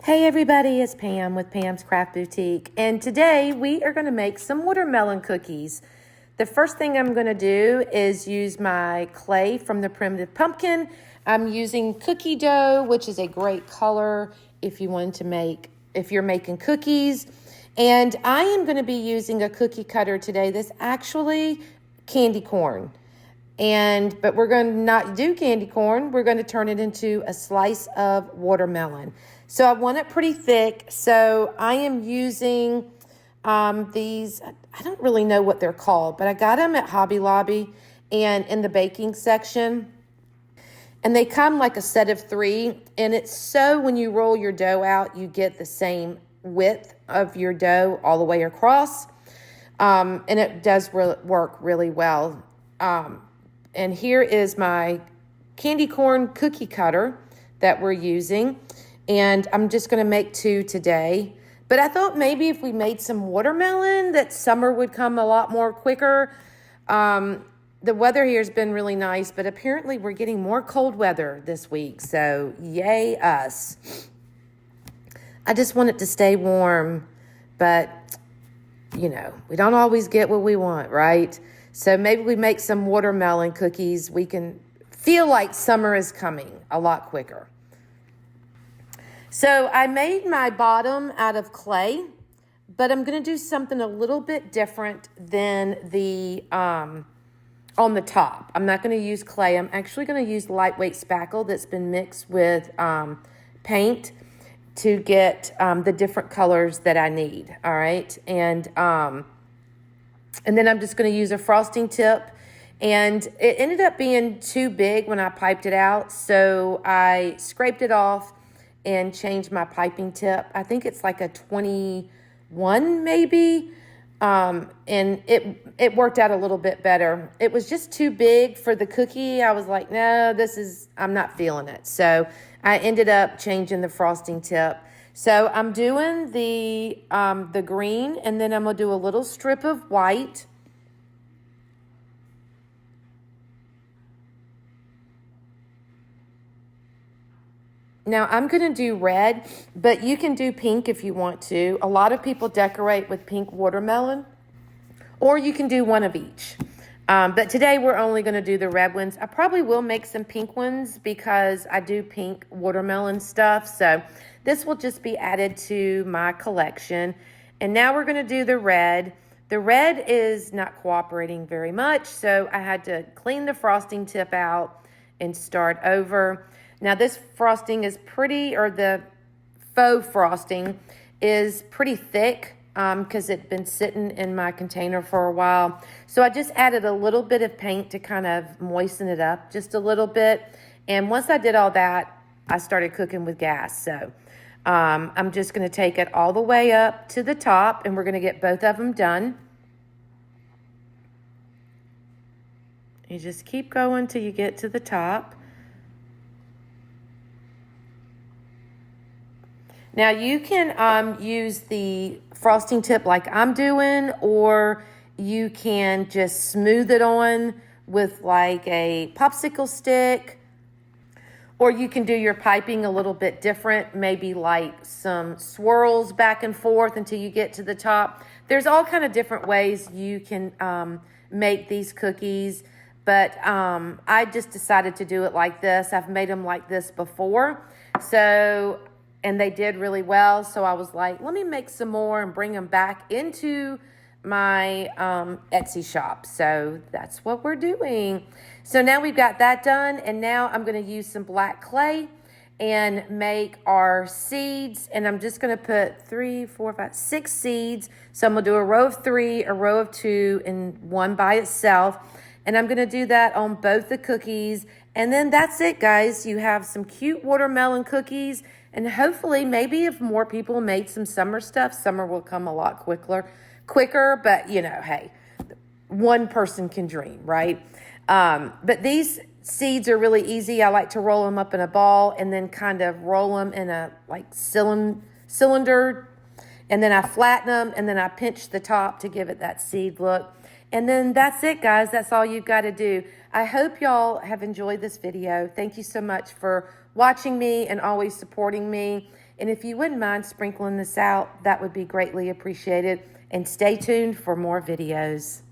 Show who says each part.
Speaker 1: Hey everybody, it's Pam with Pam's Craft Boutique, and today we are going to make some watermelon cookies. The first thing I'm going to do is use my clay from the Primitive Pumpkin. I'm using cookie dough, which is a great color if you're making cookies. And I am going to be using a cookie cutter today that's actually candy corn. But we're going to not do candy corn. We're going to turn it into a slice of watermelon. So I want it pretty thick. So I am using these, I don't really know what they're called, but I got them at Hobby Lobby and in the baking section. And they come like a set of 3. And it's so when you roll your dough out, you get the same width of your dough all the way across. And it does work really well. And here is my candy corn cookie cutter that we're using. And I'm just going to make 2 today. But I thought maybe if we made some watermelon, that summer would come a lot more quicker. The weather here has been really nice, but apparently we're getting more cold weather this week. So yay us. I just want it to stay warm. But, you know, we don't always get what we want, right? So maybe we make some watermelon cookies. We can feel like summer is coming a lot quicker. So I made my bottom out of clay, but I'm going to do something a little bit different than the on the top. I'm not going to use clay. I'm actually going to use lightweight spackle that's been mixed with paint to get the different colors that I need. All right, and then I'm just going to use a frosting tip. And it ended up being too big when I piped it out, so I scraped it off and changed my piping tip. I think it's like a 21 maybe. And it worked out a little bit better. It was just too big for the cookie. I was like, no, I'm not feeling it. So I ended up changing the frosting tip. So I'm doing the green, and then I'm gonna do a little strip of white. Now, I'm going to do red, but you can do pink if you want to. A lot of people decorate with pink watermelon, or you can do one of each. But today, we're only going to do the red ones. I probably will make some pink ones because I do pink watermelon stuff. So this will just be added to my collection. And now we're going to do the red. The red is not cooperating very much, so I had to clean the frosting tip out and start over. Now this frosting is the faux frosting is pretty thick because it's been sitting in my container for a while. So I just added a little bit of paint to kind of moisten it up just a little bit. And once I did all that, I started cooking with gas. So I'm just going to take it all the way up to the top, and we're going to get both of them done. You just keep going till you get to the top. Now you can use the frosting tip like I'm doing, or you can just smooth it on with like a popsicle stick, or you can do your piping a little bit different, maybe like some swirls back and forth until you get to the top. There's all kind of different ways you can make these cookies, but I just decided to do it like this. I've made them like this before, and they did really well. So I was like, let me make some more and bring them back into my Etsy shop. So that's what we're doing. So now we've got that done. And now I'm going to use some black clay and make our seeds. And I'm just going to put 3, 4, 5, 6 seeds. So I'm going to do a row of 3, a row of 2, and one by itself. And I'm going to do that on both the cookies. And then that's it, guys. You have some cute watermelon cookies. And hopefully, maybe if more people made some summer stuff, summer will come a lot quicker. But, you know, hey, one person can dream, right? But these seeds are really easy. I like to roll them up in a ball and then kind of roll them in a like cylinder. And then I flatten them, and then I pinch the top to give it that seed look. And then that's it, guys. That's all you've got to do. I hope y'all have enjoyed this video. Thank you so much for watching me and always supporting me. And if you wouldn't mind sprinkling this out, that would be greatly appreciated. And stay tuned for more videos.